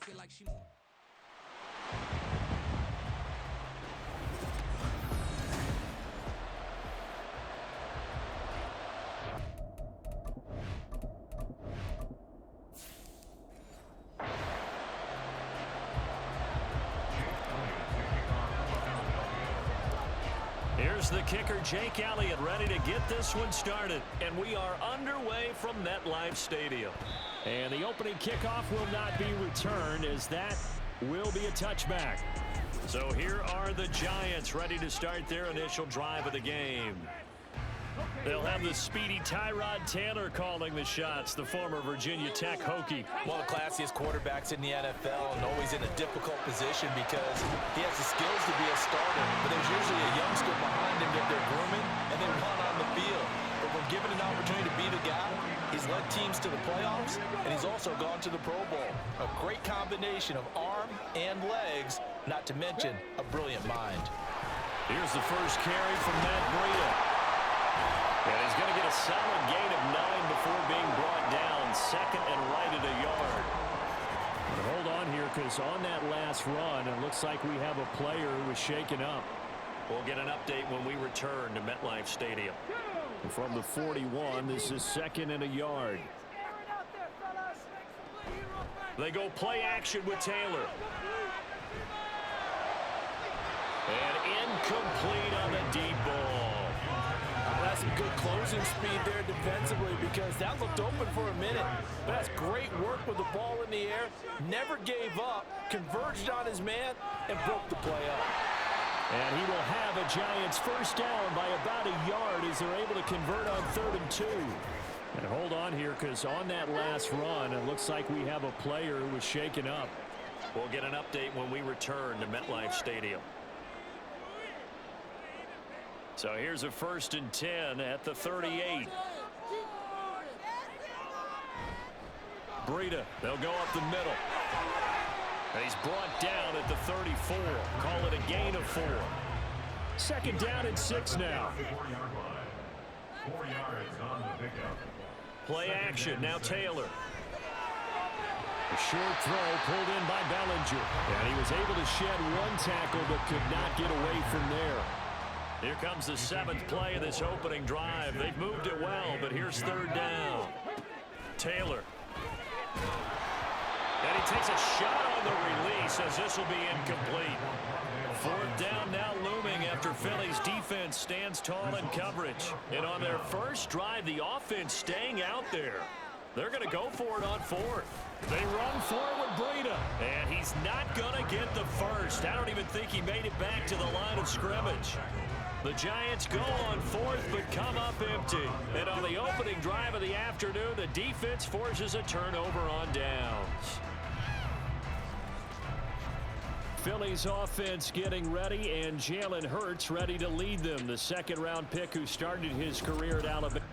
feel like she... Here's the kicker, Jake Elliott, ready to get this one started. And we are underway from MetLife Stadium. And the opening kickoff will not be returned, as that will be a touchback. So here are the Giants ready to start their initial drive of the game. They'll have the speedy Tyrod Taylor calling the shots, the former Virginia Tech Hokie. One of the classiest quarterbacks in the NFL, and always in a difficult position because he has the skills to be a starter, but there's usually a youngster behind him that they're grooming, and they run on the field. But when given an opportunity to be the guy, he's led teams to the playoffs, and he's also gone to the Pro Bowl. A great combination of arm and legs, not to mention a brilliant mind. Here's the first carry from Matt Breida. And he's going to get a solid gain of 9 before being brought down, second and right at a yard. But hold on here, because on that last run, it looks like we have a player who was shaken up. We'll get an update when we return to MetLife Stadium. And from the 41, this is second and a yard. They go play action with Taylor. And incomplete on the deep ball. That's some good closing speed there defensively, because that looked open for a minute. But that's great work with the ball in the air. Never gave up, converged on his man, and broke the play up. And he will have a Giants first down by about a yard as they're able to convert on 3rd and 2. And hold on here, because on that last run, it looks like we have a player who was shaken up. We'll get an update when we return to MetLife Stadium. So here's a 1st and 10 at the 38. Breida, they'll go up the middle. He's brought down at the 34. Call it a gain of 4. Second down and 6 now. 4 yards on the pickup. Play action, now Taylor. A short throw pulled in by Bellinger. And he was able to shed one tackle but could not get away from there. Here comes the 7th play of this opening drive. They've moved it well, but here's 3rd down. Taylor. And he takes a shot on the release as this will be incomplete. 4th down now looming after Philly's defense stands tall in coverage. And on their first drive, the offense staying out there. They're going to go for it on 4th. They run for it with Breida. And he's not going to get the first. I don't even think he made it back to the line of scrimmage. The Giants go on 4th but come up empty. And on the opening drive of the afternoon, the defense forces a turnover on downs. Philly's offense getting ready, and Jalen Hurts ready to lead them, the 2nd-round pick who started his career at Alabama.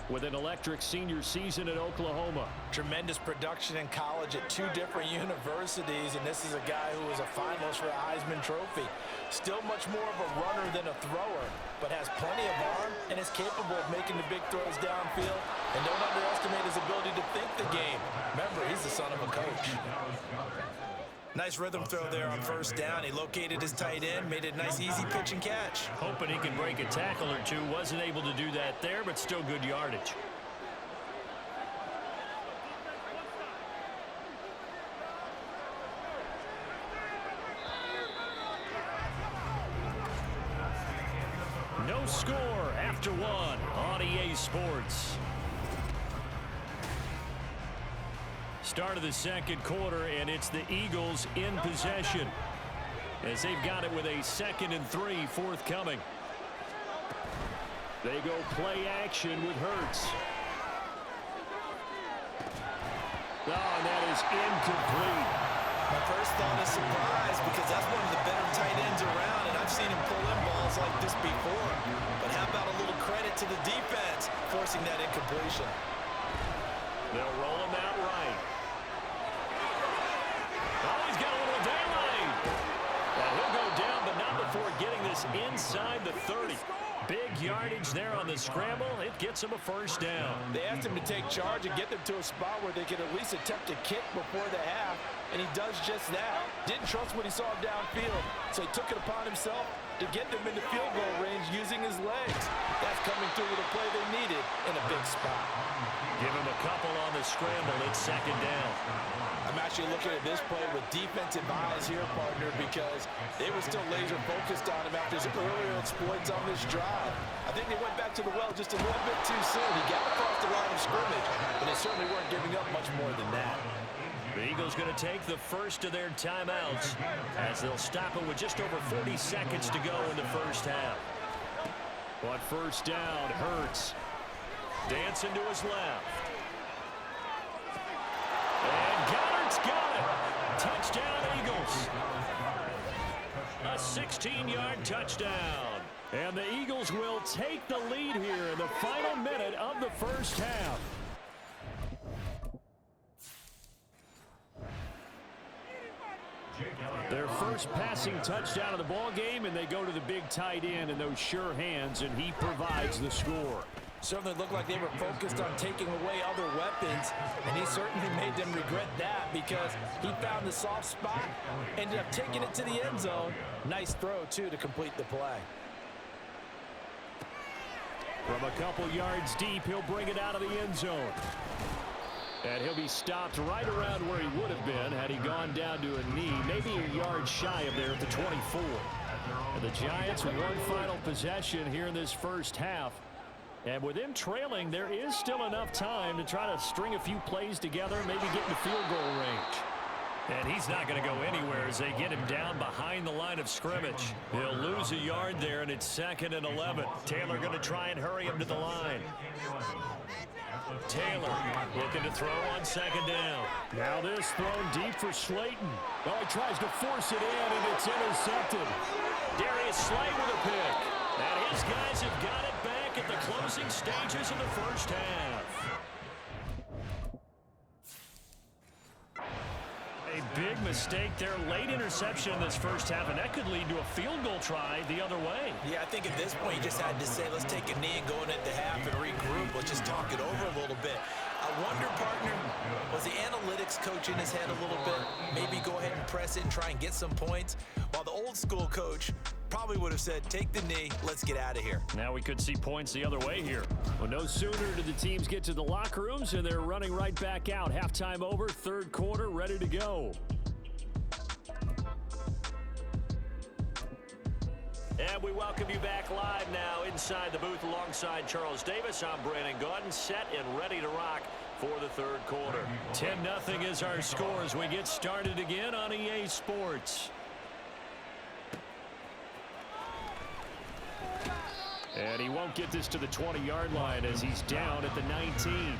With an electric senior season at Oklahoma. Tremendous production in college at 2 different universities, and this is a guy who was a finalist for the Heisman Trophy. Still much more of a runner than a thrower, but has plenty of arm and is capable of making the big throws downfield. And don't underestimate his ability to think the game. Remember, he's the son of a coach. Nice rhythm throw there on 1st down. He located his tight end, made a nice easy pitch and catch. Hoping he can break a tackle or two. Wasn't able to do that there, but still good yardage. No score after 1 on EA Sports. Start of the 2nd quarter, and it's the Eagles in possession as they've got it with a 2nd and 3 forthcoming. They go play action with Hurts. Oh, and that is incomplete. My first thought is surprise, because that's one of the better tight ends around, and I've seen him pull in balls like this before. But how about a little credit to the defense forcing that incompletion? They'll roll him out right. Oh, he's got a little daylight. And he'll go down, but not before getting this inside the 30. Big yardage there on the scramble. It gets him a first down. They asked him to take charge and get them to a spot where they could at least attempt to kick before the half, and he does just that. Didn't trust what he saw downfield, so he took it upon himself to get them into field goal range using his legs. That's coming through with a play they needed in a big spot. Give him a couple on the scramble. It's second down. I'm actually looking at this play with defensive eyes here, partner, because they were still laser focused on him after his earlier exploits on this drive. I think they went back to the well just a little bit too soon. He got across the line of scrimmage, but they certainly weren't giving up much more than that. The Eagles going to take the first of their timeouts as they'll stop it with just over 40 seconds to go in the first half. But first down, Hurts. Dancing to his left. And Goddard's got it. Touchdown, Eagles. A 16-yard touchdown. And the Eagles will take the lead here in the final minute of the first half. Their first passing touchdown of the ball game, and they go to the big tight end in those sure hands, and he provides the score. Certainly looked like they were focused on taking away other weapons, and he certainly made them regret that because he found the soft spot, ended up taking it to the end zone. Nice throw, too, to complete the play. From a couple yards deep, he'll bring it out of the end zone. And he'll be stopped right around where he would have been had he gone down to a knee, maybe a yard shy of there at the 24. And the Giants with one final possession here in this first half. And with him trailing, there is still enough time to try to string a few plays together, maybe get in the field goal range. And he's not going to go anywhere as they get him down behind the line of scrimmage. He'll lose a yard there, and it's 2nd and 11. Taylor going to try and hurry him to the line. Taylor looking to throw on 2nd down. Now this thrown deep for Slayton. Oh, he tries to force it in, and it's intercepted. Darius Slay with a pick. And his guys have got it back at the closing stages of the first half. A big mistake there, late interception in this first half, and that could lead to a field goal try the other way. Yeah, I think at this point you just had to say, let's take a knee and go in at the half and regroup. Let's just talk it over a little bit. I wonder, partner, was the analytics coach in his head a little bit? Maybe go ahead and press it and try and get some points? While the old school coach probably would have said, take the knee, let's get out of here. Now we could see points the other way here. Well, no sooner did the teams get to the locker rooms, and they're running right back out. Halftime over, third quarter, ready to go. And we welcome you back live now inside the booth alongside Charles Davis. I'm Brandon Gaudin, set and ready to rock for the third quarter. 10-0 is our score as we get started again on EA Sports. And he won't get this to the 20-yard line as he's down at the 19.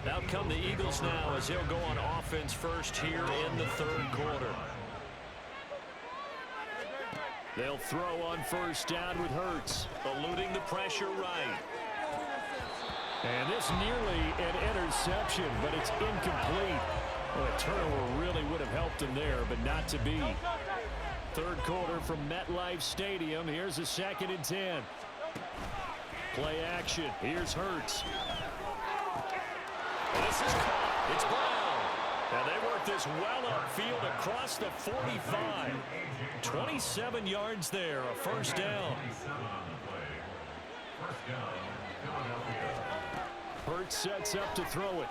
Out come the Eagles now as they'll go on offense first here in the third quarter. They'll throw on first down with Hurts, eluding the pressure right. And this nearly an interception, but it's incomplete. Well, a turnover really would have helped him there, but not to be. Third quarter from MetLife Stadium. Here's a 2nd and 10. Play action. Here's Hurts. And this is caught. It's Brown. And they work this well upfield across the 45. 27 yards there, a first down. Hurts sets up to throw it.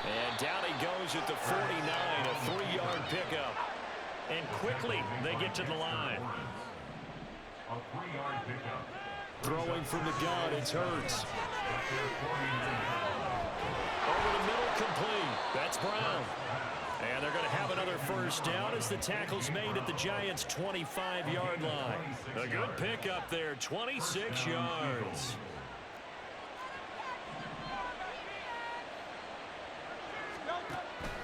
And down he goes at the 49, a 3-yard pickup. And quickly they get to the line. A 3-yard pickup. Throwing from the gun, it's Hurts. Over the middle, complete. That's Brown. And they're going to have another first down as the tackle's made at the Giants' 25-yard line. A good pickup there, 26 yards.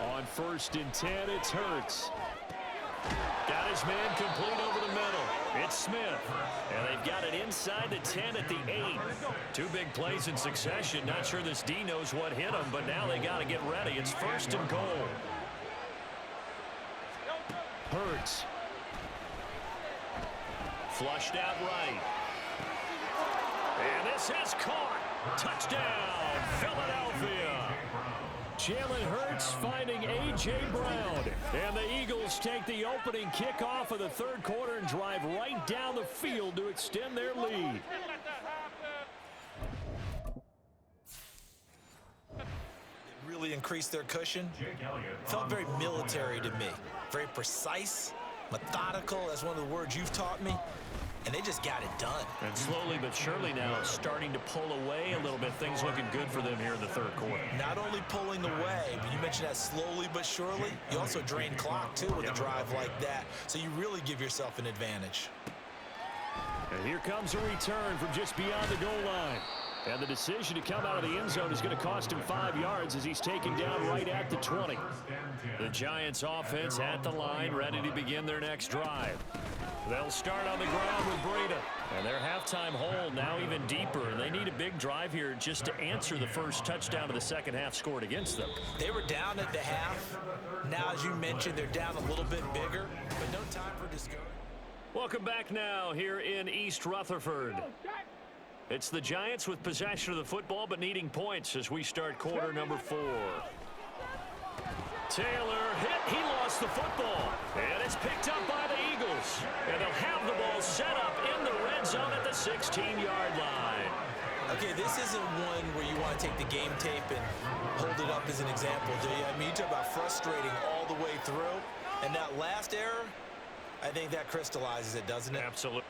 On 1st and 10, it's Hurts. Got his man complete over the middle. It's Smith. And they've got it inside the 10 at the 8. 2 big plays in succession. Not sure this D knows what hit him, but now they got to get ready. It's 1st and goal. Hurts. Flushed out right. And this is caught. Touchdown, Philadelphia. Jalen Hurts finding A.J. Brown. And the Eagles take the opening kickoff of the third quarter and drive right down the field to extend their lead. Really increased their cushion. Felt very military to me. Very precise, methodical. That's one of the words you've taught me. And they just got it done. And slowly but surely now starting to pull away a little bit. Things looking good for them here in the third quarter. Not only pulling away, but you mentioned that slowly but surely. You also drain clock, too, with a drive like that. So you really give yourself an advantage. And here comes a return from just beyond the goal line. And the decision to come out of the end zone is going to cost him 5 yards as he's taken down right at the 20. The Giants offense at the line, ready to begin their next drive. They'll start on the ground with Breida. And their halftime hole now even deeper. And they need a big drive here just to answer the first touchdown of the second half scored against them. They were down at the half. Now, as you mentioned, they're down a little bit bigger, but no time for discouragement. Welcome back now here in East Rutherford. It's the Giants with possession of the football but needing points as we start quarter number 4. Taylor hit. He lost the football. And it's picked up by the Eagles. And they'll have the ball set up in the red zone at the 16-yard line. Okay, this isn't one where you want to take the game tape and hold it up as an example, do you? I mean, you talk about frustrating all the way through. And that last error, I think that crystallizes it, doesn't it? Absolutely.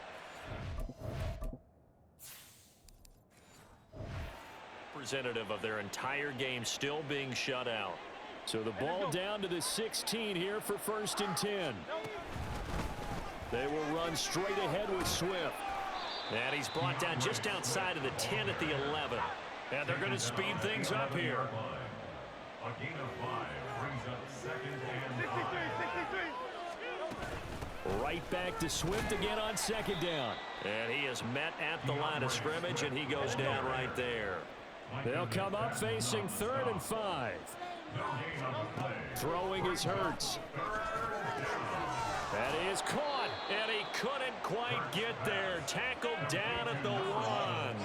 Representative of their entire game still being shut out. So the ball down to the 16 here for 1st and 10. They will run straight ahead with Swift. And he's brought down just outside of the 10 at the 11. And they're going to speed things up here. A gain of 5 brings up 2nd and 5. Right back to Swift again on 2nd down. And he is met at the line of scrimmage, and he goes down right there. They'll come up facing 3rd and 5. Throwing is Hurts. That is caught, and he couldn't quite get there. Tackled down at the 1.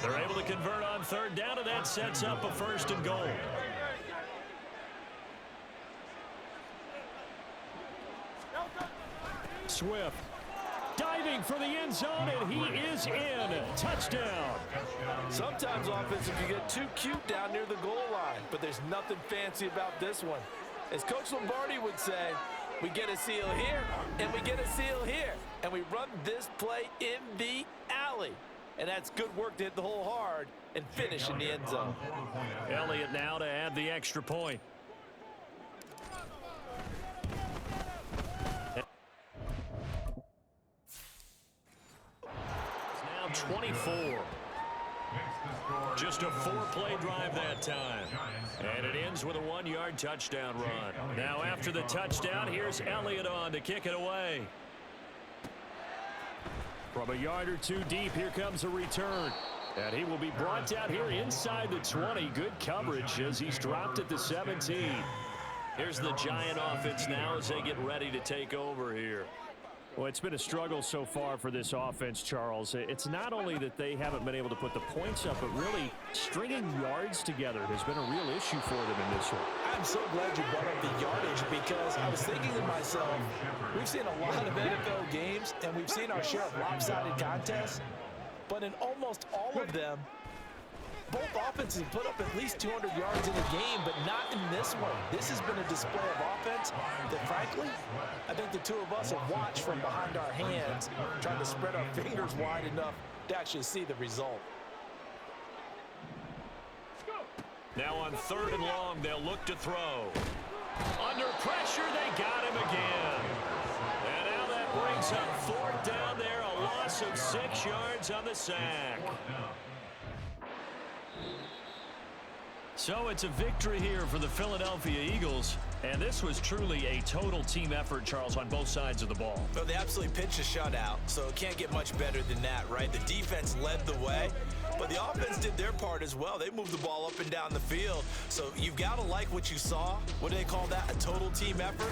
They're able to convert on 3rd down, and that sets up a 1st and goal. Swift diving for the end zone, and he is in. Touchdown. Sometimes offensive can get too cute down near the goal line, but there's nothing fancy about this one. As Coach Lombardi would say, we get a seal here, and we get a seal here, and we run this play in the alley. And that's good work to hit the hole hard and finish in the end zone. Elliott now to add the extra point. It's now 24. Just a 4-play drive that time. And it ends with a 1-yard touchdown run. Now after the touchdown, here's Elliott on to kick it away. From a yard or two deep, here comes a return. And he will be brought down here inside the 20. Good coverage as he's dropped at the 17. Here's the Giant offense now as they get ready to take over here. Well, it's been a struggle so far for this offense, Charles. It's not only that they haven't been able to put the points up, but really stringing yards together has been a real issue for them in this one. I'm so glad you brought up the yardage because I was thinking to myself, we've seen a lot of NFL games and we've seen our share of lopsided contests, but in almost all of them, both offenses put up at least 200 yards in a game, but not in this one. This has been a display of offense that, frankly, I think the two of us have watched from behind our hands, trying to spread our fingers wide enough to actually see the result. Now on 3rd and long, they'll look to throw. Under pressure, they got him again. And now that brings up 4th down there, a loss of 6 yards on the sack. So it's a victory here for the Philadelphia Eagles. And this was truly a total team effort, Charles, on both sides of the ball. Well, they absolutely pitched a shutout, so it can't get much better than that, right? The defense led the way, but the offense did their part as well. They moved the ball up and down the field. So you've got to like what you saw. What do they call that? A total team effort?